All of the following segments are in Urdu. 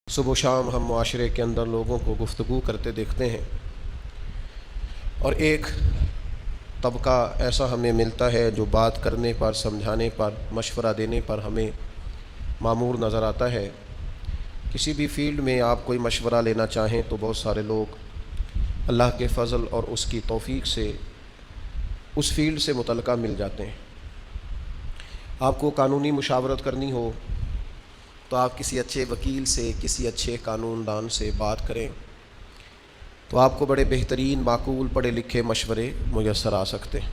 صبح و شام ہم معاشرے کے اندر لوگوں کو گفتگو کرتے دیکھتے ہیں، اور ایک طبقہ ایسا ہمیں ملتا ہے جو بات کرنے پر، سمجھانے پر، مشورہ دینے پر ہمیں مامور نظر آتا ہے۔ کسی بھی فیلڈ میں آپ کوئی مشورہ لینا چاہیں تو بہت سارے لوگ اللہ کے فضل اور اس کی توفیق سے اس فیلڈ سے متعلقہ مل جاتے ہیں۔ آپ کو قانونی مشاورت کرنی ہو تو آپ کسی اچھے وکیل سے، کسی اچھے قانون دان سے بات کریں تو آپ کو بڑے بہترین، معقول، پڑھے لکھے مشورے میسر آ سکتے ہیں۔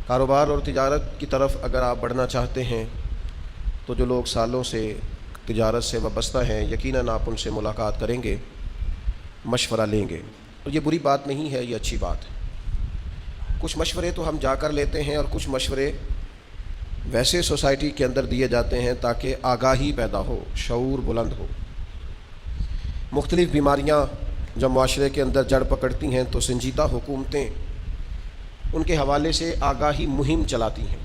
کاروبار اور تجارت کی طرف اگر آپ بڑھنا چاہتے ہیں تو جو لوگ سالوں سے تجارت سے وابستہ ہیں، یقیناً آپ ان سے ملاقات کریں گے، مشورہ لیں گے، اور یہ بری بات نہیں ہے، یہ اچھی بات ہے۔ کچھ مشورے تو ہم جا کر لیتے ہیں، اور کچھ مشورے ویسے سوسائٹی کے اندر دیے جاتے ہیں تاکہ آگاہی پیدا ہو، شعور بلند ہو۔ مختلف بیماریاں جب معاشرے کے اندر جڑ پکڑتی ہیں تو سنجیدہ حکومتیں ان کے حوالے سے آگاہی مہم چلاتی ہیں،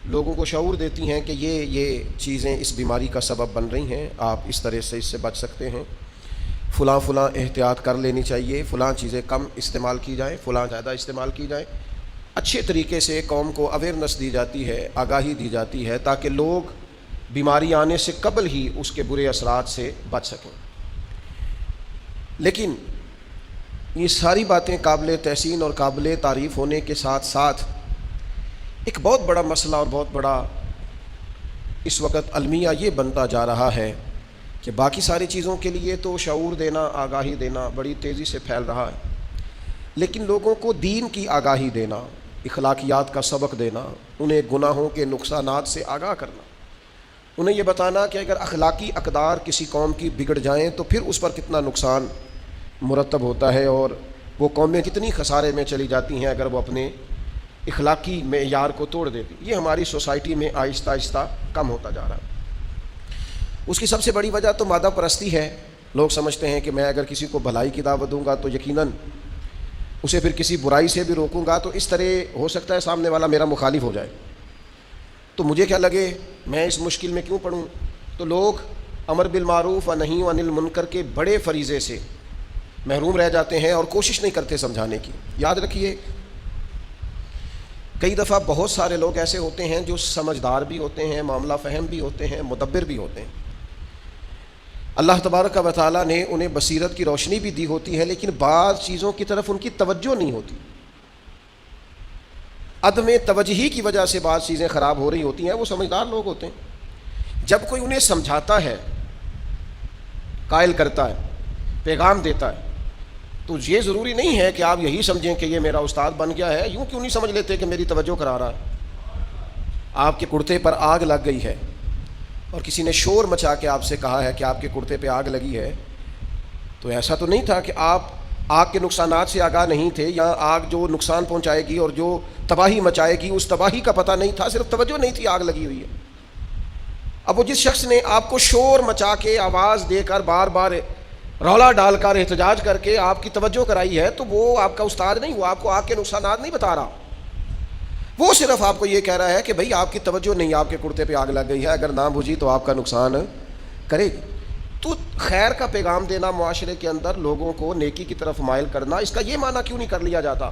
لوگوں کو شعور دیتی ہیں کہ یہ چیزیں اس بیماری کا سبب بن رہی ہیں، آپ اس طرح سے اس سے بچ سکتے ہیں، فلاں احتیاط کر لینی چاہیے، فلاں چیزیں کم استعمال کی جائیں، فلاں زیادہ استعمال کی جائیں۔ اچھے طریقے سے قوم کو اویئرنس دی جاتی ہے، آگاہی دی جاتی ہے، تاکہ لوگ بیماری آنے سے قبل ہی اس کے برے اثرات سے بچ سکیں۔ لیکن یہ ساری باتیں قابل تحسین اور قابل تعریف ہونے کے ساتھ ساتھ ایک بہت بڑا مسئلہ اور بہت بڑا اس وقت المیہ یہ بنتا جا رہا ہے کہ باقی ساری چیزوں کے لیے تو شعور دینا، آگاہی دینا بڑی تیزی سے پھیل رہا ہے، لیکن لوگوں کو دین کی آگاہی دینا، اخلاقیات کا سبق دینا، انہیں گناہوں کے نقصانات سے آگاہ کرنا، انہیں یہ بتانا کہ اگر اخلاقی اقدار کسی قوم کی بگڑ جائیں تو پھر اس پر کتنا نقصان مرتب ہوتا ہے، اور وہ قومیں کتنی خسارے میں چلی جاتی ہیں اگر وہ اپنے اخلاقی معیار کو توڑ دیتی۔ یہ ہماری سوسائٹی میں آہستہ آہستہ کم ہوتا جا رہا ہے۔ اس کی سب سے بڑی وجہ تو مادہ پرستی ہے۔ لوگ سمجھتے ہیں کہ میں اگر کسی کو بھلائی کی دعوت دوں گا تو یقیناً اسے پھر کسی برائی سے بھی روکوں گا تو اس طرح ہو سکتا ہے سامنے والا میرا مخالف ہو جائے، تو مجھے کیا لگے، میں اس مشکل میں کیوں پڑوں۔ تو لوگ امر بالمعروف و نہی عن المنکر کے بڑے فریضے سے محروم رہ جاتے ہیں اور کوشش نہیں کرتے سمجھانے کی۔ یاد رکھیے، کئی دفعہ بہت سارے لوگ ایسے ہوتے ہیں جو سمجھدار بھی ہوتے ہیں، معاملہ فہم بھی ہوتے ہیں، مدبر بھی ہوتے ہیں، اللہ تبارک و تعالیٰ نے انہیں بصیرت کی روشنی بھی دی ہوتی ہے، لیکن بعض چیزوں کی طرف ان کی توجہ نہیں ہوتی، عدم توجہی کی وجہ سے بعض چیزیں خراب ہو رہی ہوتی ہیں۔ وہ سمجھدار لوگ ہوتے ہیں، جب کوئی انہیں سمجھاتا ہے، قائل کرتا ہے، پیغام دیتا ہے، تو یہ ضروری نہیں ہے کہ آپ یہی سمجھیں کہ یہ میرا استاد بن گیا ہے۔ یوں کیوں نہیں سمجھ لیتے کہ میری توجہ کرا رہا ہے؟ آپ کے کرتے پر آگ لگ گئی ہے اور کسی نے شور مچا کے آپ سے کہا ہے کہ آپ کے کرتے پہ آگ لگی ہے، تو ایسا تو نہیں تھا کہ آپ آگ کے نقصانات سے آگاہ نہیں تھے، یا آگ جو نقصان پہنچائے گی اور جو تباہی مچائے گی اس تباہی کا پتہ نہیں تھا، صرف توجہ نہیں تھی، آگ لگی ہوئی ہے۔ اب وہ جس شخص نے آپ کو شور مچا کے، آواز دے کر، بار بار رولا ڈال کر، احتجاج کر کے آپ کی توجہ کرائی ہے، تو وہ آپ کا استاد نہیں، وہ آپ کو آگ کے نقصانات نہیں بتا رہا، وہ صرف آپ کو یہ کہہ رہا ہے کہ بھئی آپ کی توجہ نہیں، آپ کے کرتے پہ آگ لگ گئی ہے، اگر نہ بجھی تو آپ کا نقصان کرے گی۔ تو خیر کا پیغام دینا، معاشرے کے اندر لوگوں کو نیکی کی طرف مائل کرنا، اس کا یہ معنی کیوں نہیں کر لیا جاتا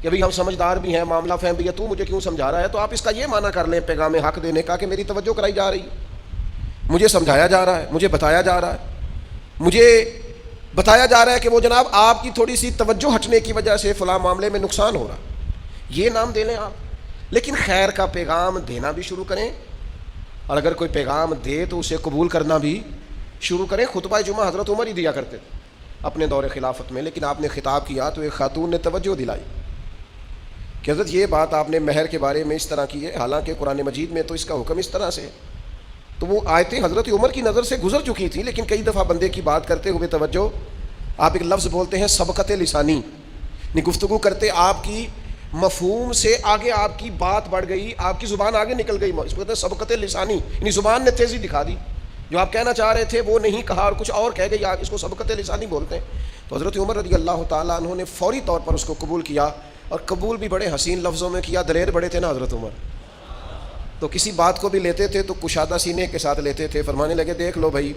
کہ بھئی ہم سمجھدار بھی ہیں، معاملہ فہم بھی ہے، تو مجھے کیوں سمجھا رہا ہے؟ تو آپ اس کا یہ معنی کر لیں پیغام حق دینے کا کہ میری توجہ کرائی جا رہی ہے، مجھے سمجھایا جا رہا ہے، مجھے بتایا جا رہا ہے، مجھے بتایا جا رہا ہے کہ وہ جناب آپ کی تھوڑی سی توجہ ہٹنے کی وجہ سے فلاں معاملے میں نقصان ہو رہا، یہ نام دے لیں آپ۔ لیکن خیر کا پیغام دینا بھی شروع کریں، اور اگر کوئی پیغام دے تو اسے قبول کرنا بھی شروع کریں۔ خطبہ جمعہ حضرت عمر ہی دیا کرتے تھے اپنے دور خلافت میں، لیکن آپ نے خطاب کیا تو ایک خاتون نے توجہ دلائی کہ حضرت یہ بات آپ نے مہر کے بارے میں اس طرح کی ہے، حالانکہ قرآن مجید میں تو اس کا حکم اس طرح سے ہے۔ تو وہ آیتیں حضرت عمر کی نظر سے گزر چکی تھیں، لیکن کئی دفعہ بندے کی بات کرتے ہوئے توجہ، آپ ایک لفظ بولتے ہیں سبقت لسانی، یعنی گفتگو کرتے آپ کی مفہوم سے آگے آپ کی بات بڑھ گئی، آپ کی زبان آگے نکل گئی، اس کو کہتے ہیں سبقت لسانی، یعنی زبان نے تیزی دکھا دی، جو آپ کہنا چاہ رہے تھے وہ نہیں کہا اور کچھ اور کہہ گئی، آپ اس کو سبقت لسانی بولتے ہیں۔ تو حضرت عمر رضی اللہ تعالیٰ عنہ نے فوری طور پر اس کو قبول کیا، اور قبول بھی بڑے حسین لفظوں میں کیا، دلیر بڑے تھے نا حضرت عمر، تو کسی بات کو بھی لیتے تھے تو کشادہ سینے کے ساتھ لیتے تھے، فرمانے لگے دیکھ لو بھائی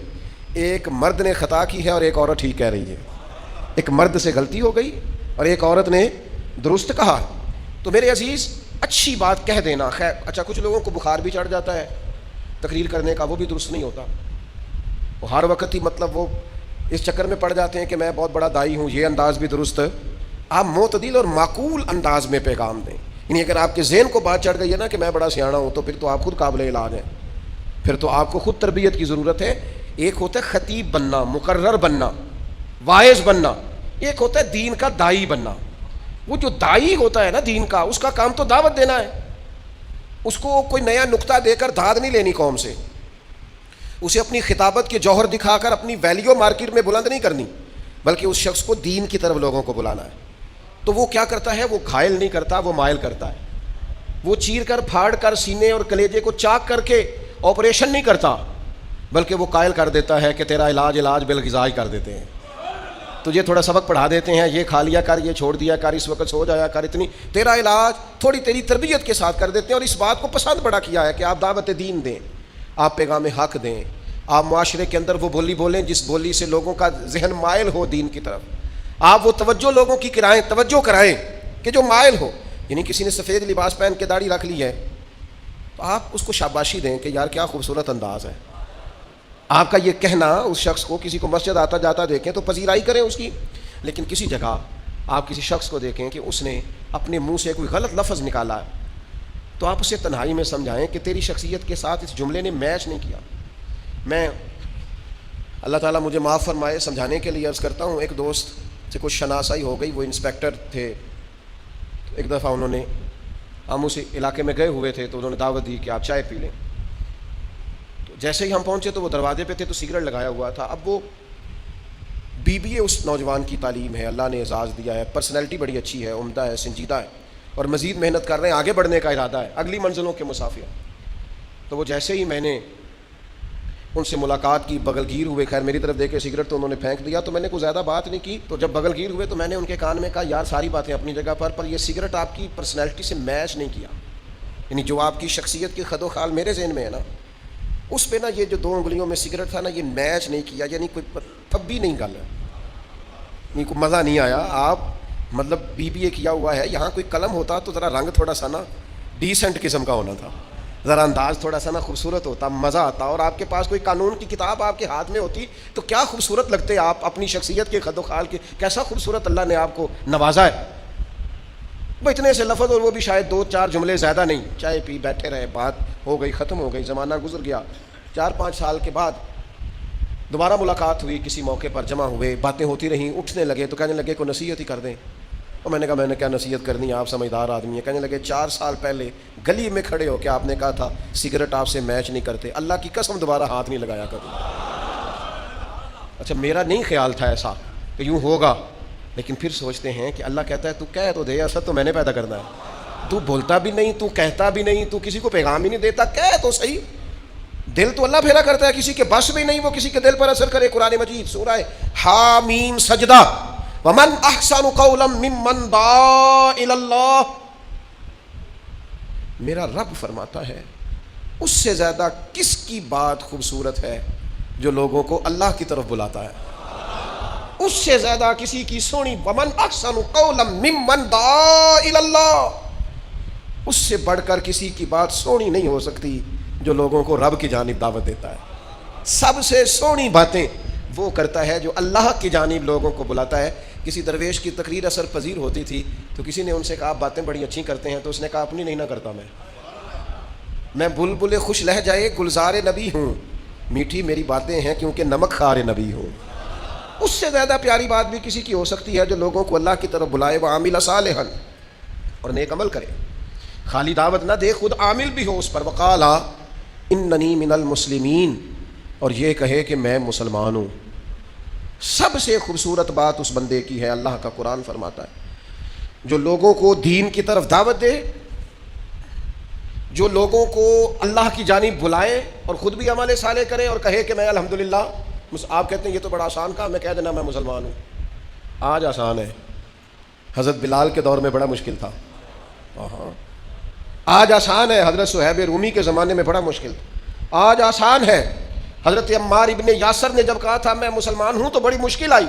ایک مرد نے خطا کی ہے اور ایک عورت ٹھیک کہہ رہی ہے. ایک مرد سے غلطی ہو گئی اور ایک عورت نے درست کہا. تو میرے عزیز اچھی بات کہہ دینا خیر. اچھا کچھ لوگوں کو بخار بھی چڑھ جاتا ہے تقریر کرنے کا, وہ بھی درست نہیں ہوتا. وہ ہر وقت ہی مطلب وہ اس چکر میں پڑ جاتے ہیں کہ میں بہت بڑا دائی ہوں, یہ انداز بھی درست. آپ معتدل اور معقول انداز میں پیغام دیں. یعنی اگر آپ کے ذہن کو بات چڑھ گئی ہے نا کہ میں بڑا سیاںا ہوں, تو پھر تو آپ خود قابل علاج ہیں, پھر تو آپ کو خود تربیت کی ضرورت ہے. ایک ہوتا ہے خطیب بننا, مقرر بننا, واعظ بننا, ایک ہوتا ہے دین کا دائی بننا. وہ جو دائی ہوتا ہے نا دین کا, اس کا کام تو دعوت دینا ہے. اس کو کوئی نیا نقطہ دے کر دھاد نہیں لینی قوم سے, اسے اپنی خطابت کے جوہر دکھا کر اپنی ویلیو مارکیٹ میں بلند نہیں کرنی, بلکہ اس شخص کو دین کی طرف لوگوں کو بلانا ہے. تو وہ کیا کرتا ہے, وہ گھائل نہیں کرتا, وہ مائل کرتا ہے. وہ چیر کر پھاڑ کر سینے اور کلیجے کو چاک کر کے آپریشن نہیں کرتا, بلکہ وہ قائل کر دیتا ہے کہ تیرا علاج بالغذائی کر دیتے ہیں, تجھے تھوڑا سبق پڑھا دیتے ہیں, یہ کھا لیا کر, یہ چھوڑ دیا کر, اس وقت سو جایا کر, اتنی تیرا علاج تھوڑی تیری تربیت کے ساتھ کر دیتے ہیں. اور اس بات کو پسند بڑا کیا ہے کہ آپ دعوت دین دیں, آپ پیغام حق دیں, آپ معاشرے کے اندر وہ بولی بولیں جس بولی سے لوگوں کا ذہن مائل ہو دین کی طرف. آپ وہ توجہ لوگوں کی توجہ کرائیں کہ جو مائل ہو. یعنی کسی نے سفید لباس پہن کے داڑھی رکھ لی ہے تو آپ اس کو شاباشی دیں کہ یار کیا خوبصورت انداز ہے. آپ کا یہ کہنا اس شخص کو, کسی کو مسجد آتا جاتا دیکھیں تو پذیرائی کریں اس کی. لیکن کسی جگہ آپ کسی شخص کو دیکھیں کہ اس نے اپنے منہ سے کوئی غلط لفظ نکالا ہے, تو آپ اسے تنہائی میں سمجھائیں کہ تیری شخصیت کے ساتھ اس جملے نے میچ نہیں کیا. میں اللہ تعالیٰ مجھے معاف فرمائے سمجھانے کے لیے عرض کرتا ہوں, ایک دوست سے کچھ شناسائی ہو گئی, وہ انسپیکٹر تھے. ایک دفعہ انہوں نے, ہم اس علاقے میں گئے ہوئے تھے, تو انہوں نے دعوت دی کہ آپ چائے پی لیں. تو جیسے ہی ہم پہنچے تو وہ دروازے پہ تھے, تو سگریٹ لگایا ہوا تھا. اب وہ BBA اس نوجوان کی تعلیم ہے, اللہ نے اعزاز دیا ہے, پرسنالٹی بڑی اچھی ہے, عمدہ ہے, سنجیدہ ہے, اور مزید محنت کر رہے ہیں, آگے بڑھنے کا ارادہ ہے, اگلی منزلوں کے مسافر. تو وہ جیسے ہی میں نے ان سے ملاقات کی, بغل گیر ہوئے, خیر میری طرف دیکھے سگریٹ تو انہوں نے پھینک دیا, تو میں نے کوئی زیادہ بات نہیں کی. تو جب بغل گیر ہوئے تو میں نے ان کے کان میں کہا, یار ساری باتیں اپنی جگہ پر یہ سگریٹ آپ کی پرسنالٹی سے میچ نہیں کیا. یعنی جو آپ کی شخصیت کی خد و خال میرے ذہن میں ہے نا, اس پہ نا یہ جو 2 انگلیوں میں سگریٹ تھا نا, یہ میچ نہیں کیا. یعنی کوئی تب بھی نہیں گل ہے, نہیں کوئی مزہ نہیں آیا. آپ مطلب BBA کیا ہوا ہے, یہاں کوئی قلم ہوتا تو ذرا رنگ تھوڑا سا نا ڈیسنٹ قسم کا ہونا تھا, ذرا انداز تھوڑا سا نا خوبصورت ہوتا, مزہ آتا. اور آپ کے پاس کوئی قانون کی کتاب آپ کے ہاتھ میں ہوتی تو کیا خوبصورت لگتے آپ اپنی شخصیت کے خد و خال کے, کیسا خوبصورت اللہ نے آپ کو نوازا ہے. وہ اتنے سے لفظ, اور وہ بھی شاید 2-4 جملے, زیادہ نہیں. چائے پی بیٹھے رہے, بات ہو گئی, ختم ہو گئی, زمانہ گزر گیا. 4-5 سال کے بعد دوبارہ ملاقات ہوئی, کسی موقع پر جمع ہوئے, باتیں ہوتی رہیں, اٹھنے لگے تو کہنے لگے کوئی نصیحت ہی کر دیں. اور میں نے کہا میں نے کیا نصیحت کرنی ہے, آپ سمجھدار آدمی ہیں. کہنے لگے 4 سال پہلے گلی میں کھڑے ہو کے آپ نے کہا تھا سگریٹ آپ سے میچ نہیں کرتے, اللہ کی قسم دوبارہ ہاتھ نہیں لگایا کروں. اچھا میرا نہیں خیال تھا ایسا کہ یوں ہوگا, لیکن پھر سوچتے ہیں کہ اللہ کہتا ہے تو کہہ تو دے, اثر تو میں نے پیدا کرنا ہے. تو بولتا بھی نہیں, تو کہتا بھی نہیں, تو کسی کو پیغام ہی نہیں دیتا, کہہ تو صحیح. دل تو اللہ پھیرا کرتا ہے, کسی کے بس بھی نہیں وہ کسی کے دل پر اثر کرے. قرآن مجید سورہ حامیم سجدہ, ومن احسن قولا ممن دعا الی اللہ. میرا رب فرماتا ہے اس سے زیادہ کس کی بات خوبصورت ہے جو لوگوں کو اللہ کی طرف بلاتا ہے. اس سے زیادہ کسی کی سونی, ومن احسن قولا ممن دعا الی اللہ, اس سے بڑھ کر کسی کی بات سونی نہیں ہو سکتی جو لوگوں کو رب کی جانب دعوت دیتا ہے. سب سے سونی باتیں وہ کرتا ہے جو اللہ کی جانب لوگوں کو بلاتا ہے. کسی درویش کی تقریر اثر پذیر ہوتی تھی تو کسی نے ان سے کہا آپ باتیں بڑی اچھی کرتے ہیں, تو اس نے کہا اپنی نہیں نہ کرتا, میں بلبل خوش لہجہ گلزار نبی ہوں, میٹھی میری باتیں ہیں کیونکہ نمک خار نبی ہوں. اس سے زیادہ پیاری بات بھی کسی کی ہو سکتی ہے جو لوگوں کو اللہ کی طرف بلائے, وعامل صالحا, اور نیک عمل کرے, خالی دعوت نہ دے, خود عامل بھی ہو اس پر. وقالا اننی من المسلمین, اور یہ کہے کہ میں مسلمان ہوں. سب سے خوبصورت بات اس بندے کی ہے, اللہ کا قرآن فرماتا ہے جو لوگوں کو دین کی طرف دعوت دے, جو لوگوں کو اللہ کی جانب بلائے اور خود بھی عمل صالح کرے اور کہے کہ میں الحمدللہ. آپ کہتے ہیں یہ تو بڑا آسان کام, میں کہہ دینا میں مسلمان ہوں. آج آسان ہے, حضرت بلال کے دور میں بڑا مشکل تھا. آج آسان ہے, حضرت صہیب رومی کے زمانے میں بڑا مشکل تھا. آج آسان ہے, حضرت عمار ابن یاسر نے جب کہا تھا میں مسلمان ہوں تو بڑی مشکل آئی.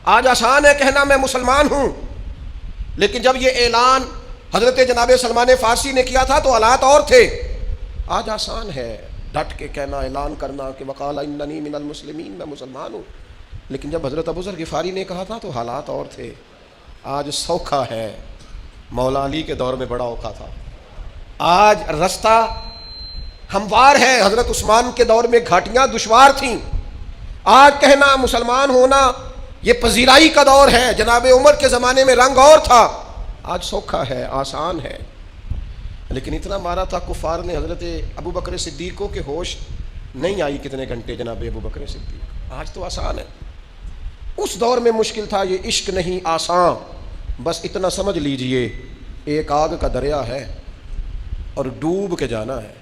آج آسان ہے کہنا میں مسلمان ہوں، لیکن جب یہ اعلان حضرت جناب سلمان فارسی نے کیا تھا تو حالات اور تھے. آج آسان ہے ڈٹ کے کہنا، اعلان کرنا کہ وقال اننی من المسلمین، میں مسلمان ہوں. لیکن جب حضرت ابو ذر غفاری نے کہا تھا تو حالات اور تھے. آج سوکھا ہے، مولا علی کے دور میں بڑا اوکھا تھا. آج رستہ ہموار ہے، حضرت عثمان کے دور میں گھاٹیاں دشوار تھیں. آج کہنا مسلمان ہونا یہ پذیرائی کا دور ہے. جناب عمر کے زمانے میں رنگ اور تھا، آج سوکھا ہے، آسان ہے. لیکن اتنا مارا تھا کفار نے حضرت ابو بکر صدیق کو کہ ہوش نہیں آئی کتنے گھنٹے جناب ابو بکر صدیق. آج تو آسان ہے. اس دور میں مشکل تھا. یہ عشق نہیں آسان، بس اتنا سمجھ لیجئے ایک آگ کا دریا ہے اور ڈوب کے جانا ہے.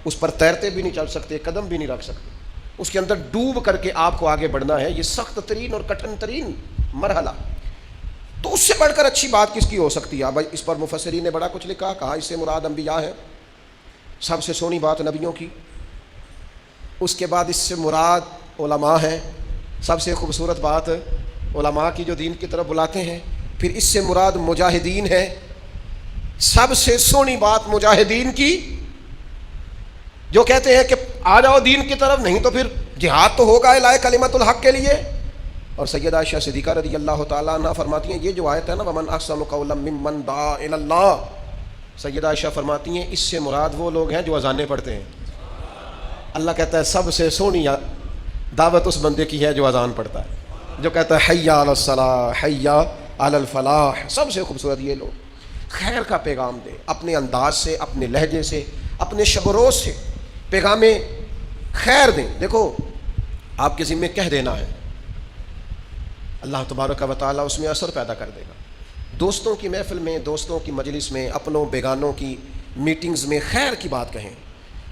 اس پر تیرتے بھی نہیں چل سکتے، قدم بھی نہیں رکھ سکتے. اس کے اندر ڈوب کر کے آپ کو آگے بڑھنا ہے. یہ سخت ترین اور کٹھن ترین مرحلہ. تو اس سے بڑھ کر اچھی بات کس کی ہو سکتی ہے؟ بھائی اس پر مفسرین نے بڑا کچھ لکھا، کہا اس سے مراد انبیاء ہے، سب سے سونی بات نبیوں کی. اس کے بعد اس سے مراد علماء ہیں، سب سے خوبصورت بات علماء کی جو دین کی طرف بلاتے ہیں. پھر اس سے مراد مجاہدین ہیں، سب سے سونی بات مجاہدین کی، جو کہتے ہیں کہ آ جاؤ دین کی طرف، نہیں تو پھر جہاد تو ہوگا اعلاء کلمت الحق کے لیے. اور سیدہ عائشہ صدیقہ رضی اللہ تعالیٰ عنہ فرماتی ہیں، یہ جو آیت ہے نا وَمَنْ أَحْسَنُ قَوْلًا مِّمَّنْ دَعَا إِلَى اللَّهِ، سیدہ عائشہ فرماتی ہیں اس سے مراد وہ لوگ ہیں جو اذانیں پڑھتے ہیں. اللہ کہتا ہے سب سے سونی دعوت اس بندے کی ہے جو اذان پڑھتا ہے، جو کہتا ہے حی علی الصلاۃ حی علی الفلاح. سب سے خوبصورت یہ لوگ خیر کا پیغام دیں، اپنے انداز سے، اپنے لہجے سے، اپنے شب و روز سے پیغام خیر دیں. دیکھو آپ کے ذمہ کہہ دینا ہے، اللہ تبارک و تعالیٰ اس میں اثر پیدا کر دے گا. دوستوں کی محفل میں، دوستوں کی مجلس میں، اپنوں بیگانوں کی میٹنگز میں خیر کی بات کہیں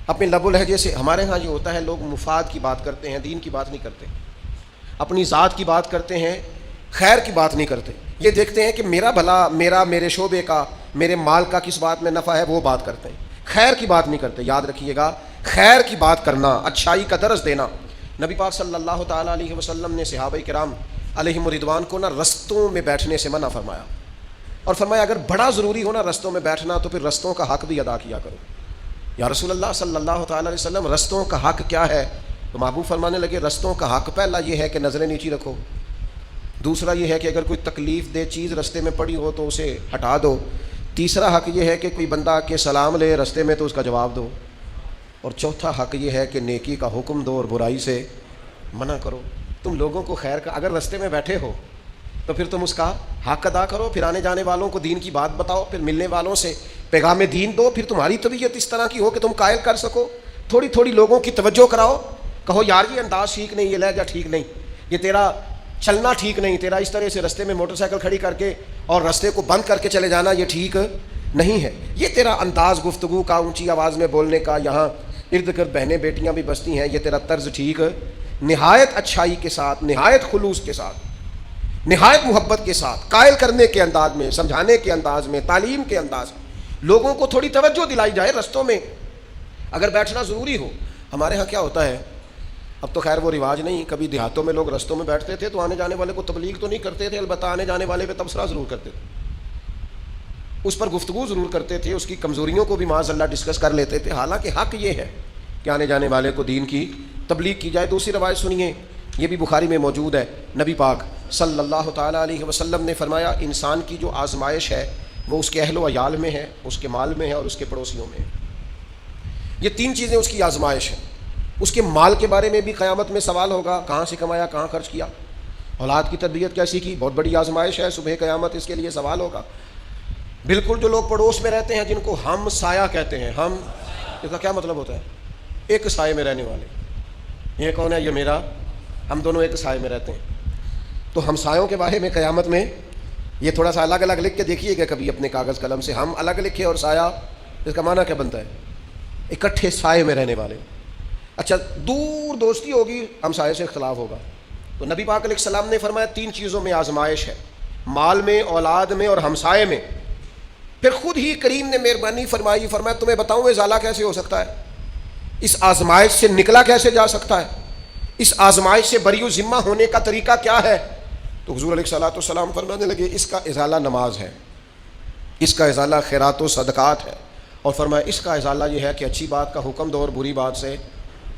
اپنے لب و لہجے سے. ہمارے ہاں یہ ہوتا ہے لوگ مفاد کی بات کرتے ہیں، دین کی بات نہیں کرتے، اپنی ذات کی بات کرتے ہیں، خیر کی بات نہیں کرتے. یہ دیکھتے ہیں کہ میرا بھلا، میرے شعبے کا، میرے مال کا کس بات میں نفع ہے وہ بات کرتے ہیں، خیر کی بات نہیں کرتے. یاد رکھیے گا خیر کی بات کرنا، اچھائی کا درس دینا. نبی پاک صلی اللہ تعالیٰ علیہ وسلم نے صحابہ کرام علیہم رضوان کو رستوں میں بیٹھنے سے منع فرمایا، اور فرمایا اگر بڑا ضروری ہو رستوں میں بیٹھنا تو پھر رستوں کا حق بھی ادا کیا کرو. یا رسول اللہ صلی اللہ تعالیٰ علیہ وسلم رستوں کا حق کیا ہے؟ تو محبوب فرمانے لگے رستوں کا حق پہلا یہ ہے کہ نظریں نیچی رکھو، دوسرا یہ ہے کہ اگر کوئی تکلیف دہ چیز رستے میں پڑی ہو تو اسے ہٹا دو، تیسرا حق یہ ہے کہ کوئی بندہ کے سلام لے رستے میں تو اس کا جواب دو، اور چوتھا حق یہ ہے کہ نیکی کا حکم دو اور برائی سے منع کرو. تم لوگوں کو خیر کا، اگر رستے میں بیٹھے ہو تو پھر تم اس کا حق ادا کرو، پھر آنے جانے والوں کو دین کی بات بتاؤ، پھر ملنے والوں سے پیغام دین دو. پھر تمہاری طبیعت اس طرح کی ہو کہ تم قائل کر سکو، تھوڑی تھوڑی لوگوں کی توجہ کراؤ، کہو یار یہ انداز ٹھیک نہیں، یہ لہجہ ٹھیک نہیں، یہ تیرا چلنا ٹھیک نہیں، تیرا اس طرح سے رستے میں موٹر سائیکل کھڑی کر کے اور رستے کو بند کر کے چلے جانا یہ ٹھیک نہیں ہے، یہ تیرا انداز گفتگو کا، اونچی آواز میں بولنے کا، یہاں ارد گرد بہنیں بیٹیاں بھی بستی ہیں، یہ تیرا طرز ٹھیک نہایت اچھائی کے ساتھ، نہایت خلوص کے ساتھ، نہایت محبت کے ساتھ، قائل کرنے کے انداز میں، سمجھانے کے انداز میں، تعلیم کے انداز میں لوگوں کو تھوڑی توجہ دلائی جائے. رستوں میں اگر بیٹھنا ضروری ہو، ہمارے ہاں کیا ہوتا ہے، اب تو خیر وہ رواج نہیں، کبھی دیہاتوں میں لوگ رستوں میں بیٹھتے تھے تو آنے جانے والے کو تبلیغ تو نہیں کرتے تھے، البتہ آنے جانے والے پہ تبصرہ ضرور کرتے تھے، اس پر گفتگو ضرور کرتے تھے، اس کی کمزوریوں کو بھی معاذ اللہ ڈسکس کر لیتے تھے. حالانکہ حق یہ ہے کہ آنے جانے والے کو دین کی تبلیغ کی جائے. دوسری روایت سنیے، یہ بھی بخاری میں موجود ہے. نبی پاک صلی اللہ تعالیٰ علیہ وسلم نے فرمایا انسان کی جو آزمائش ہے وہ اس کے اہل و عیال میں ہے، اس کے مال میں ہے اور اس کے پڑوسیوں میں ہے. یہ تین چیزیں اس کی آزمائش ہیں. اس کے مال کے بارے میں بھی قیامت میں سوال ہوگا، کہاں سے کمایا، کہاں خرچ کیا. اولاد کی تربیت کیسی کی، بہت بڑی آزمائش ہے، صبح قیامت اس کے لیے سوال ہوگا. بالکل جو لوگ پڑوس میں رہتے ہیں جن کو ہم سایہ کہتے ہیں، ہم اس کا کیا مطلب ہوتا ہے؟ ایک سائے میں رہنے والے. یہ کون ہے؟ یہ میرا، ہم دونوں ایک سائے میں رہتے ہیں. تو ہمسایوں کے بارے میں قیامت میں یہ تھوڑا سا الگ الگ لکھ کے دیکھیے گا کبھی اپنے کاغذ قلم سے. ہم الگ لکھے اور سایہ، اس کا معنی کیا بنتا ہے؟ اکٹھے سائے میں رہنے والے. اچھا دور دوستی ہوگی، ہمسائے سے اختلاف ہوگا. تو نبی پاک علیہ السلام نے فرمایا تین چیزوں میں آزمائش ہے، مال میں، اولاد میں اور ہمسائے میں. پھر خود ہی کریم نے مہربانی فرمائی، فرمایا تمہیں بتاؤں ازالہ کیسے ہو سکتا ہے، اس آزمائش سے نکلا کیسے جا سکتا ہے. اس آزمائش سے بری و ذمہ ہونے کا طریقہ کیا ہے؟ تو حضور علیہ الصلوۃ والسلام فرمانے لگے اس کا ازالہ نماز ہے، اس کا ازالہ خیرات و صدقات ہے، اور فرمایا اس کا ازالہ یہ ہے کہ اچھی بات کا حکم دو اور بری بات سے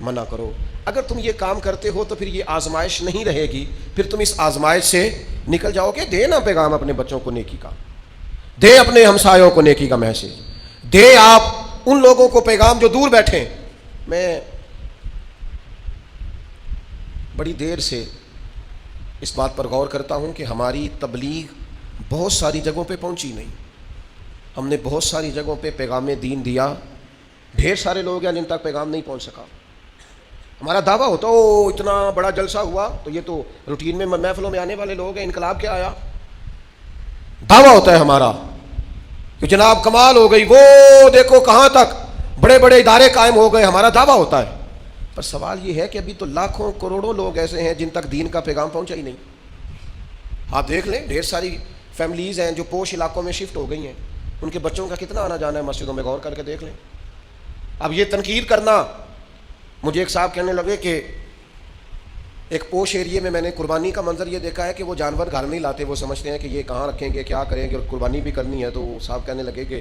منع کرو۔ اگر تم یہ کام کرتے ہو تو پھر یہ آزمائش نہیں رہے گی، پھر تم اس آزمائش سے نکل جاؤ گے۔ دے نا پیغام اپنے بچوں کو نیکی کا، دے اپنے ہمسایوں کو نیکی کا میسج، دے آپ ان لوگوں کو پیغام جو دور بیٹھے۔ میں بڑی دیر سے اس بات پر غور کرتا ہوں کہ ہماری تبلیغ بہت ساری جگہوں پہ پہنچی نہیں۔ ہم نے بہت ساری جگہوں پہ پیغام دین دیا، ڈھیر سارے لوگ ہیں جن تک پیغام نہیں پہنچ سکا۔ ہمارا دعویٰ ہوتا او اتنا بڑا جلسہ ہوا تو یہ تو روٹین میں محفلوں میں آنے والے لوگ ہیں، انقلاب کیا آیا؟ دعویٰ ہوتا ہے ہمارا کہ جناب کمال ہو گئی، وہ دیکھو کہاں تک بڑے بڑے ادارے قائم ہو گئے، ہمارا دعویٰ ہوتا ہے۔ پر سوال یہ ہے کہ ابھی تو لاکھوں کروڑوں لوگ ایسے ہیں جن تک دین کا پیغام پہنچا ہی نہیں۔ آپ دیکھ لیں ڈھیر ساری فیملیز ہیں جو پوش علاقوں میں شفٹ ہو گئی ہیں، ان کے بچوں کا کتنا آنا جانا ہے مسجدوں میں، غور کر کے دیکھ لیں۔ اب یہ تنقید کرنا، مجھے ایک صاحب کہنے لگے کہ ایک پوش ایریے میں نے قربانی کا منظر یہ دیکھا ہے کہ وہ جانور گھر نہیں لاتے، وہ سمجھتے ہیں کہ یہ کہاں رکھیں گے، کیا کریں گے، اور قربانی بھی کرنی ہے۔ تو صاحب کہنے لگے کہ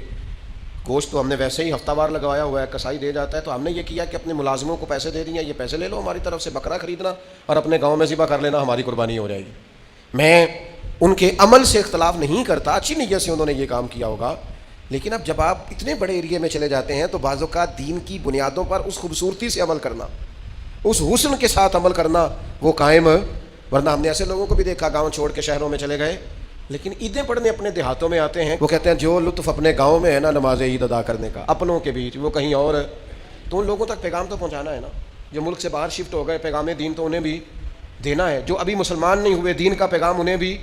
گوشت تو ہم نے ویسے ہی ہفتہ وار لگوایا ہوا ہے، کسائی دے جاتا ہے، تو ہم نے یہ کیا کہ اپنے ملازموں کو پیسے دے دیے، یہ پیسے لے لو ہماری طرف سے، بکرا خریدنا اور اپنے گاؤں میں ذبح کر لینا، ہماری قربانی ہو جائے گی۔ میں ان کے عمل سے اختلاف نہیں کرتا، اچھی نیت سے انہوں نے یہ کام کیا ہوگا، لیکن اب جب آپ اتنے بڑے ایریے میں چلے جاتے ہیں تو بعض اوقات دین کی بنیادوں پر اس خوبصورتی سے عمل کرنا، اس حسن کے ساتھ عمل کرنا وہ قائم، ورنہ ہم نے ایسے لوگوں کو بھی دیکھا گاؤں چھوڑ کے شہروں میں چلے گئے، لیکن عیدیں پڑھنے اپنے دیہاتوں میں آتے ہیں، وہ کہتے ہیں جو لطف اپنے گاؤں میں ہے نا نماز عید ادا کرنے کا، اپنوں کے بیچ وہ کہیں اور ہے۔ تو ان لوگوں تک پیغام تو پہنچانا ہے نا، جو ملک سے باہر شفٹ ہو گئے، پیغام دین تو انہیں بھی دینا ہے، جو ابھی مسلمان نہیں ہوئے دین کا پیغام انہیں بھی۔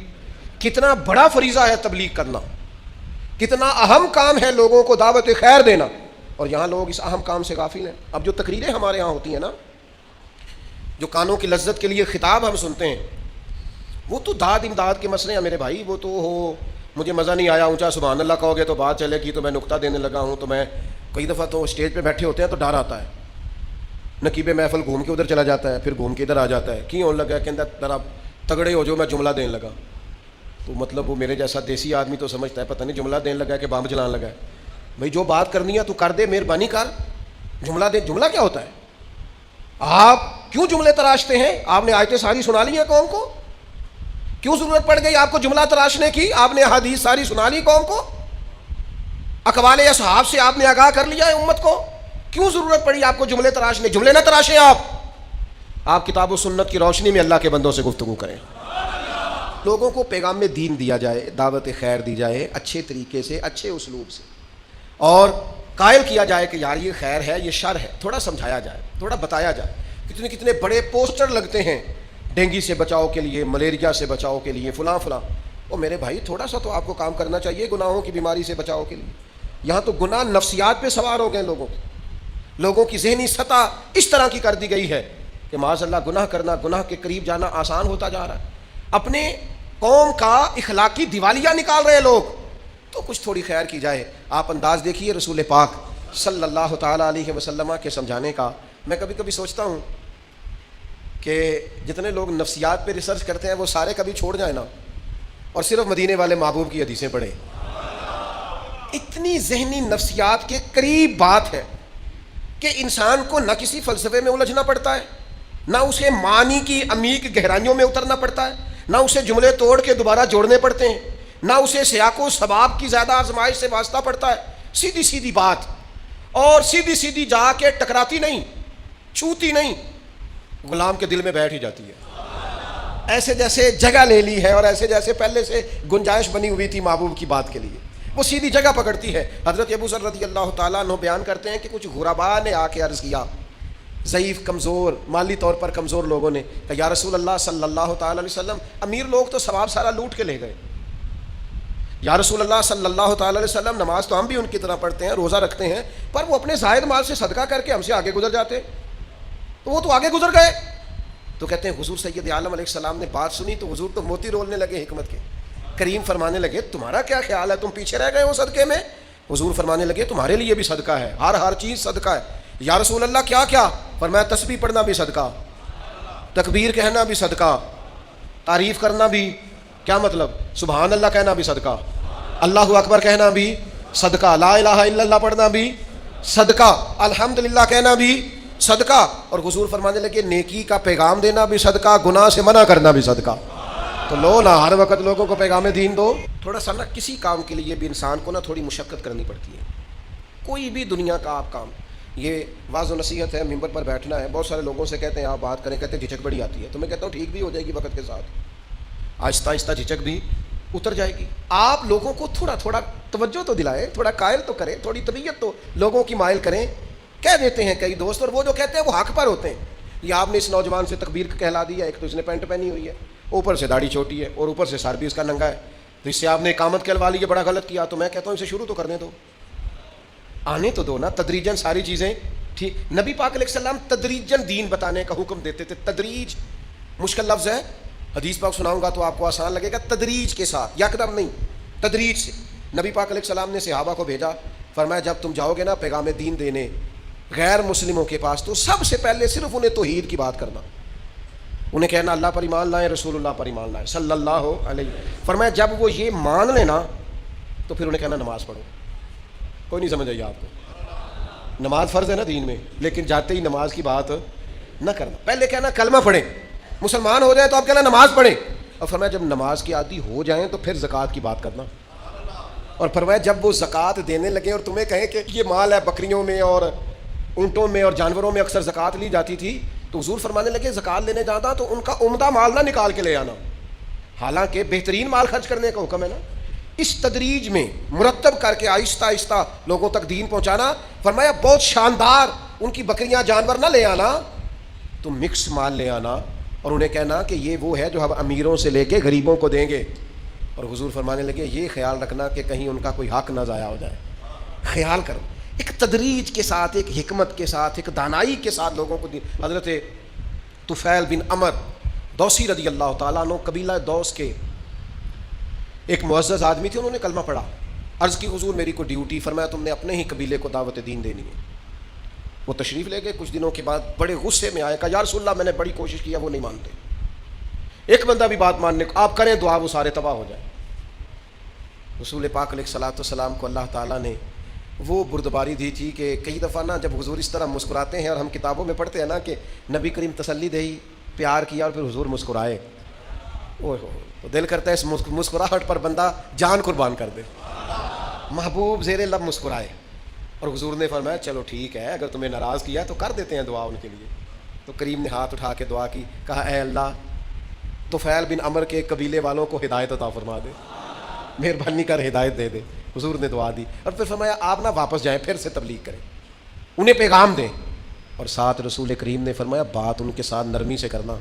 کتنا بڑا فریضہ ہے تبلیغ کرنا، کتنا اہم کام ہے لوگوں کو دعوت خیر دینا، اور یہاں لوگ اس اہم کام سے غافل ہیں۔ اب جو تقریریں ہمارے ہاں ہوتی ہیں نا، جو کانوں کی لذت کے لیے خطاب ہم سنتے ہیں، وہ تو داد امداد کے مسئلے ہیں میرے بھائی، وہ تو ہو مجھے مزہ نہیں آیا، اونچا سبحان اللہ کہو گے تو بات چلے گی، تو میں نکتہ دینے لگا ہوں، تو میں کئی دفعہ تو اسٹیج پہ بیٹھے ہوتے ہیں تو ڈر آتا ہے، نقیب محفل گھوم کے ادھر چلا جاتا ہے، پھر گھوم کے ادھر آ جاتا ہے، کیوں ہونے لگا کہ اندر ذرا تگڑے ہو جو میں جملہ دینے لگا، تو مطلب وہ میرے جیسا دیسی آدمی تو سمجھتا ہے پتہ نہیں جملہ دینے لگا ہے کہ بام جلانے لگا ہے۔ بھائی جو بات کرنی ہے تو کر دے، مہربانی کر، جملہ دے۔ جملہ کیا ہوتا ہے؟ آپ کیوں جملے تراشتے ہیں؟ آپ نے آیتیں ساری سنا لی ہیں قوم کو، کیوں ضرورت پڑ گئی آپ کو جملہ تراشنے کی؟ آپ نے حدیث ساری سنا لی قوم کو، اقوال اصحاب سے آپ نے آگاہ کر لیا ہے امت کو، کیوں ضرورت پڑی آپ کو جملے تراشنے؟ جملے نہ تراشیں آپ کتاب و سنت کی روشنی میں اللہ کے بندوں سے گفتگو کریں، لوگوں کو پیغام میں دین دیا جائے، دعوت خیر دی جائے اچھے طریقے سے، اچھے اسلوب سے، اور قائل کیا جائے کہ یار یہ خیر ہے، یہ شر ہے، تھوڑا سمجھایا جائے، تھوڑا بتایا جائے۔ کتنے بڑے پوسٹر لگتے ہیں ڈینگی سے بچاؤ کے لیے، ملیریا سے بچاؤ کے لیے، فلاں فلاں۔ او میرے بھائی تھوڑا سا تو آپ کو کام کرنا چاہیے گناہوں کی بیماری سے بچاؤ کے لیے۔ یہاں تو گناہ نفسیات پہ سوار ہو گئے، لوگوں کی ذہنی سطح اس طرح کی کر دی گئی ہے کہ معاذ اللہ گناہ کرنا، گناہ کے قریب جانا آسان ہوتا جا رہا ہے، اپنے قوم کا اخلاقی دیوالیہ نکال رہے لوگ۔ تو کچھ تھوڑی خیر کی جائے۔ آپ انداز دیکھیے رسول پاک صلی اللہ تعالیٰ علیہ وسلم کے سمجھانے کا۔ میں کبھی کبھی سوچتا ہوں کہ جتنے لوگ نفسیات پہ ریسرچ کرتے ہیں وہ سارے کبھی چھوڑ جائیں نا اور صرف مدینے والے محبوب کی حدیثیں پڑھیں۔ اتنی ذہنی نفسیات کے قریب بات ہے کہ انسان کو نہ کسی فلسفے میں الجھنا پڑتا ہے، نہ اسے معنی کی عمیق گہرائیوں میں اترنا پڑتا ہے، نہ اسے جملے توڑ کے دوبارہ جوڑنے پڑتے ہیں، نہ اسے سیاق و سباب کی زیادہ آزمائش سے واسطہ پڑتا ہے۔ سیدھی سیدھی بات، اور سیدھی سیدھی جا کے ٹکراتی نہیں، چھوتی نہیں، غلام کے دل میں بیٹھ ہی جاتی ہے، ایسے جیسے جگہ لے لی ہے اور ایسے جیسے پہلے سے گنجائش بنی ہوئی تھی محبوب کی بات کے لیے، وہ سیدھی جگہ پکڑتی ہے۔ حضرت ابو ذر رضی اللہ تعالیٰ عنہ بیان کرتے ہیں کہ کچھ غرباء نے آ کے عرض کیا، ضعیف کمزور مالی طور پر کمزور لوگوں نے، کہ یا رسول اللہ صلی اللہ تعالیٰ علیہ وسلم امیر لوگ تو ثواب سارا لوٹ کے لے گئے، یا رسول اللہ صلی اللہ تعالیٰ علیہ وسلم نماز تو ہم بھی ان کی طرح پڑھتے ہیں، روزہ رکھتے ہیں، پر وہ اپنے زائد مال سے صدقہ کر کے ہم سے آگے گزر جاتے، تو وہ تو آگے گزر گئے۔ تو کہتے ہیں حضور سید عالم علیہ السلام نے بات سنی تو حضور تو موتی رولنے لگے حکمت کے، کریم فرمانے لگے تمہارا کیا خیال ہے، تم پیچھے رہ گئے ہو صدقے میں؟ حضور فرمانے لگے تمہارے لیے بھی صدقہ ہے، ہر چیز صدقہ ہے۔ یا رسول اللہ کیا کیا؟ فرمایا تسبیح پڑھنا بھی صدقہ، تکبیر کہنا بھی صدقہ، تعریف کرنا بھی، کیا مطلب، سبحان اللہ کہنا بھی صدقہ، اللہ اکبر کہنا بھی صدقہ، لا الہ الا اللہ پڑھنا بھی صدقہ، الحمدللہ کہنا بھی صدقہ، اور حضور فرمانے لگے نیکی کا پیغام دینا بھی صدقہ، گناہ سے منع کرنا بھی صدقہ۔ تو لو نا ہر وقت لوگوں کو پیغام دین دو۔ تھوڑا سا نا کسی کام کے لیے بھی انسان کو نا تھوڑی مشقت کرنی پڑتی ہے، کوئی بھی دنیا کا آپ کام، یہ واعظ و نصیحت ہے، ممبر پر بیٹھنا ہے، بہت سارے لوگوں سے کہتے ہیں آپ بات کریں، کہتے ہیں جھجک بڑی آتی ہے، تو میں کہتا ہوں ٹھیک بھی ہو جائے گی وقت کے ساتھ، آہستہ آہستہ جھجک بھی اتر جائے گی۔ آپ لوگوں کو تھوڑا تھوڑا توجہ تو دلائیں، تھوڑا قائل تو کریں، تھوڑی طبیعت تو لوگوں کی مائل کریں۔ کہہ دیتے ہیں کئی دوست، اور وہ جو کہتے ہیں وہ حق پر ہوتے ہیں، یہ آپ نے اس نوجوان سے تکبیر کہلا دیا، ایک تو اس نے پینٹ پہنی ہوئی ہے، اوپر سے داڑھی چھوٹی ہے، اور اوپر سے سر بھی اس کا ننگا ہے، تو اس سے آپ نے اقامت کہلوا لی ہے، بڑا غلط کیا۔ تو میں کہتا ہوں اسے شروع تو کرنے دو، آنے تو دو نا، تدریجاً ساری چیزیں ٹھیک۔ نبی پاک علیہ السلام تدریجاً دین بتانے کا حکم دیتے تھے۔ تدریج مشکل لفظ ہے، حدیث پاک سناؤں گا تو آپ کو آسان لگے گا، تدریج کے ساتھ، یکدم نہیں، تدریج سے۔ نبی پاک علیہ السلام نے صحابہ کو بھیجا، فرمایا جب تم جاؤ گے نا پیغام دین دینے غیر مسلموں کے پاس، تو سب سے پہلے صرف انہیں توحید کی بات کرنا، انہیں کہنا اللہ پر ایمان لائیں، رسول اللہ پر ایمان لائیں صلی اللہ علیہ۔ فرمایا جب وہ یہ مان لینا تو پھر انہیں کہنا نماز پڑھو۔ کوئی نہیں سمجھ آئی آپ کو؟ نماز فرض ہے نا دین میں، لیکن جاتے ہی نماز کی بات نہ کرنا، پہلے کہنا کلمہ پڑھیں، مسلمان ہو جائیں تو آپ کہنا نماز پڑھیں، اور فرمایا جب نماز کی عادی ہو جائیں تو پھر زکوٰۃ کی بات کرنا، اور فرمایا جب وہ زکوٰۃ دینے لگے اور تمہیں کہیں کہ یہ مال ہے، بکریوں میں اور اونٹوں میں اور جانوروں میں اکثر زکوٰۃ لی جاتی تھی، تو حضور فرمانے لگے زکوٰۃ لینے جاتا تو ان کا عمدہ مال نہ نکال کے لے آنا، حالانکہ بہترین مال خرچ کرنے کا حکم ہے نا۔ اس تدریج میں مرتب کر کے آہستہ آہستہ لوگوں تک دین پہنچانا۔ فرمایا بہت شاندار ان کی بکریاں جانور نہ لے آنا، تو مکس مال لے آنا، اور انہیں کہنا کہ یہ وہ ہے جو ہم امیروں سے لے کے غریبوں کو دیں گے، اور حضور فرمانے لگے یہ خیال رکھنا کہ کہیں ان کا کوئی حق نہ ضائع ہو جائے، خیال کرو۔ ایک تدریج کے ساتھ، ایک حکمت کے ساتھ، ایک دانائی کے ساتھ لوگوں کو دین۔ حضرت طفیل بن عمر دوسی رضی اللہ تعالیٰ عنہ، قبیلہ دوس کے ایک معزز آدمی تھے، انہوں نے کلمہ پڑھا، عرض کی حضور میری کو ڈیوٹی، فرمایا تم نے اپنے ہی قبیلے کو دعوت دین دینی ہے۔ وہ تشریف لے گئے، کچھ دنوں کے بعد بڑے غصے میں آئے، کہا یا رسول اللہ میں نے بڑی کوشش کیا، وہ نہیں مانتے، ایک بندہ بھی بات ماننے کو، آپ کریں دعا وہ سارے تباہ ہو جائیں۔ رسول پاک علیہ الصلوۃ والسلام کو اللہ تعالیٰ نے وہ بردباری دی تھی کہ کئی دفعہ نا جب حضور اس طرح مسکراتے ہیں، اور ہم کتابوں میں پڑھتے ہیں نا کہ نبی کریم تسلی دہی، پیار کیا اور پھر حضور مسکرائے، اوہ تو دل کرتا ہے اس مسکراہٹ پر بندہ جان قربان کر دے، محبوب زیر لب مسکرائے، اور حضور نے فرمایا چلو ٹھیک ہے، اگر تمہیں ناراض کیا تو کر دیتے ہیں دعا ان کے لیے۔ تو کریم نے ہاتھ اٹھا کے دعا کی، کہا اے اللہ طفیل بن عمر کے قبیلے والوں کو ہدایت عطا فرما دے، مہربانی کر ہدایت دے دے۔ حضور نے دعا دی، اور پھر فرمایا آپ نہ واپس جائیں، پھر سے تبلیغ کریں، انہیں پیغام دیں، اور ساتھ رسول کریم نے فرمایا بات ان کے ساتھ نرمی سے کرنا،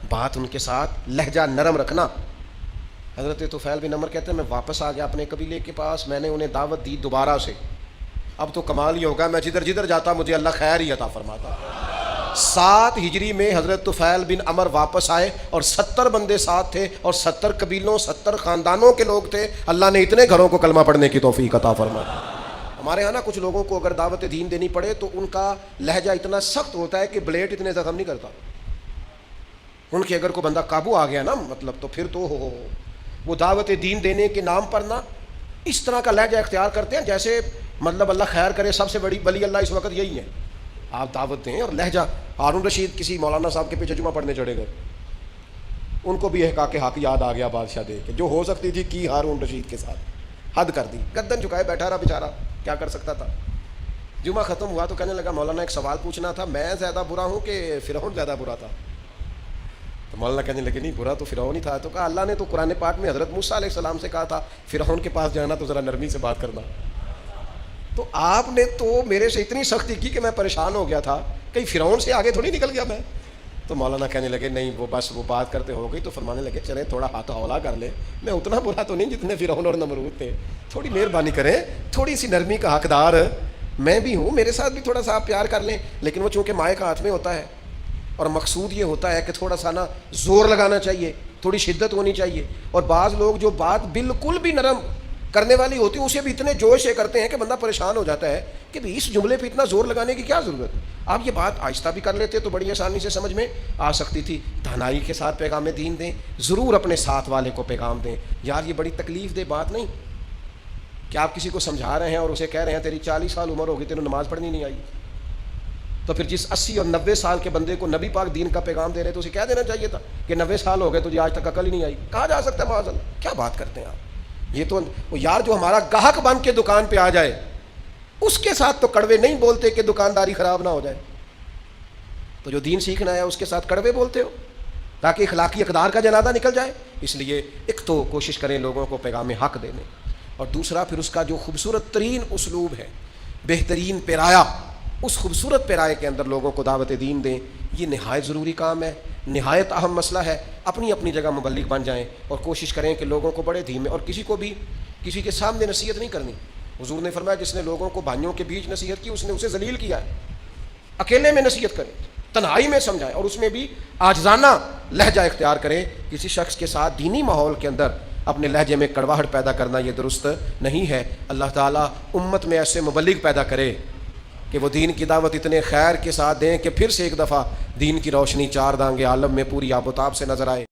بات ان کے ساتھ لہجہ نرم رکھنا۔ حضرت طفیل بن عمر کہتے ہیں میں واپس آ گیا اپنے قبیلے کے پاس، میں نے انہیں دعوت دی دوبارہ سے، اب تو کمال ہی ہوگا، میں جدھر جدھر جاتا مجھے اللہ خیر ہی عطا فرماتا۔ 7 ہجری میں حضرت طفیل بن عمر واپس آئے، اور 70 بندے ساتھ تھے، اور 70 قبیلوں 70 خاندانوں کے لوگ تھے۔ اللہ نے اتنے گھروں کو کلمہ پڑھنے کی توفیق عطا فرمائی۔ ہمارے ہاں نا کچھ لوگوں کو اگر دعوت دین دینی پڑے تو ان کا لہجہ اتنا سخت ہوتا ہے کہ بلیڈ اتنے زخم نہیں کرتا، ان کے اگر کوئی بندہ قابو آ گیا نا مطلب تو پھر تو وہ دعوت دین دینے کے نام پر نا اس طرح کا لہجہ اختیار کرتے ہیں جیسے مطلب اللہ خیر کرے سب سے بڑی ولی اللہ اس وقت یہی ہے، آپ دعوت دیں اور لہجہ۔ ہارون رشید کسی مولانا صاحب کے پیچھے جمعہ پڑھنے چڑھے گئے، ان کو بھی احقاق حق یاد آ گیا بادشاہ دے کے، جو ہو سکتی تھی کی ہارون رشید کے ساتھ، حد کر دی، گردن جھکائے بیٹھا رہا بیچارہ، کیا کر سکتا تھا۔ جمعہ ختم ہوا تو کہنے لگا مولانا ایک سوال پوچھنا تھا، میں زیادہ برا ہوں کہ فرعون زیادہ برا تھا؟ تو مولانا کہنے لگے نہیں برا تو فرعون ہی تھا۔ تو کہا اللہ نے تو قرآن پاک میں حضرت موسیٰ علیہ السلام سے کہا تھا فرعون کے پاس جانا تو ذرا نرمی سے بات کرنا، تو آپ نے تو میرے سے اتنی سختی کی کہ میں پریشان ہو گیا تھا، کہیں فرعون سے آگے تھوڑی نکل گیا میں۔ تو مولانا کہنے لگے نہیں وہ بس وہ بات کرتے ہو گئی، تو فرمانے لگے چلیں تھوڑا ہاتھ ہولا کر لیں، میں اتنا برا تو نہیں جتنے فرعون اور نمرود تھے، تھوڑی مہربانی کریں، تھوڑی سی نرمی کا حقدار میں بھی ہوں، میرے ساتھ بھی تھوڑا سا آپ پیار کر لیں۔ لیکن وہ چونکہ مائع کا ہاتھ میں ہوتا ہے، اور مقصود یہ ہوتا ہے کہ تھوڑا سا نا زور لگانا چاہیے، تھوڑی شدت ہونی چاہیے، اور بعض لوگ جو بات بالکل بھی نرم کرنے والی ہوتی ہے اسے بھی اتنے جوش سے کرتے ہیں کہ بندہ پریشان ہو جاتا ہے کہ بھی اس جملے پہ اتنا زور لگانے کی کیا ضرورت ہے. آپ یہ بات آہستہ بھی کر لیتے تو بڑی آسانی سے سمجھ میں آ سکتی تھی. دانائی کے ساتھ پیغام دین دیں, ضرور اپنے ساتھ والے کو پیغام دیں. یار یہ بڑی تکلیف دہ بات نہیں کہ آپ کسی کو سمجھا رہے ہیں اور اسے کہہ رہے ہیں تیری 40 سال عمر ہوگی تینوں نماز پڑھنی نہیں آئی, تو پھر جس 80 اور 90 سال کے بندے کو نبی پاک دین کا پیغام دے رہے تو اسے کہہ دینا چاہیے تھا کہ 90 سال ہو گئے تجھے آج تک عقل ہی نہیں آئی. کہا جا سکتا ہے معاذ اللہ. کیا بات کرتے ہیں آپ. یہ تو یار جو ہمارا گاہک بن کے دکان پہ آ جائے اس کے ساتھ تو کڑوے نہیں بولتے کہ دکانداری خراب نہ ہو جائے, تو جو دین سیکھنا ہے اس کے ساتھ کڑوے بولتے ہو تاکہ اخلاقی اقدار کا جنازہ نکل جائے. اس لیے ایک تو کوشش کریں لوگوں کو پیغام حق دینے, اور دوسرا پھر اس کا جو خوبصورت ترین اسلوب ہے, بہترین پیرایا, اس خوبصورت پیرائے کے اندر لوگوں کو دعوت دین دیں. یہ نہایت ضروری کام ہے, نہایت اہم مسئلہ ہے. اپنی اپنی جگہ مبلغ بن جائیں اور کوشش کریں کہ لوگوں کو بڑے دھیمے, اور کسی کو بھی کسی کے سامنے نصیحت نہیں کرنی. حضور نے فرمایا جس نے لوگوں کو بھائیوں کے بیچ نصیحت کی اس نے اسے ذلیل کیا ہے. اکیلے میں نصیحت کریں, تنہائی میں سمجھائیں, اور اس میں بھی عاجزانہ لہجہ اختیار کریں. کسی شخص کے ساتھ دینی ماحول کے اندر اپنے لہجے میں کڑواہٹ پیدا کرنا یہ درست نہیں ہے. اللہ تعالیٰ امت میں ایسے مبلغ پیدا کرے کہ وہ دین کی دعوت اتنے خیر کے ساتھ دیں کہ پھر سے ایک دفعہ دین کی روشنی چار دانگے عالم میں پوری آب و تاب سے نظر آئے.